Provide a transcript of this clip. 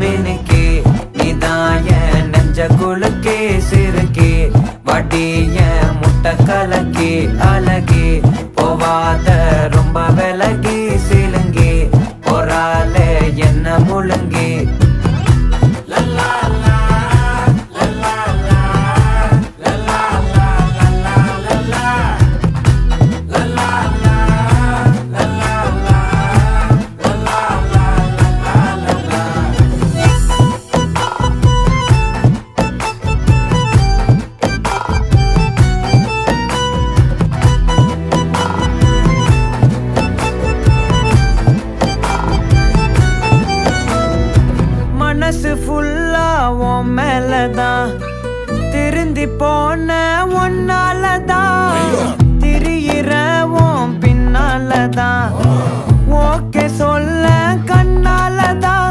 மினுக்கே நீதாய நெஞ்ச குலுக்கே சிறுக்கே வடிய முட்டை கலக்கே அழகே போவாத ரொம்ப விலகி சிலுங்கி பொறால என்ன முழுங்கி மனசு ஃபுல்லா உன் மேலதான் திருந்தி போன ஒன்னாலதான் திரியிற உன் பின்னாலதான் ஓகே சொல்ல கண்ணாலதான்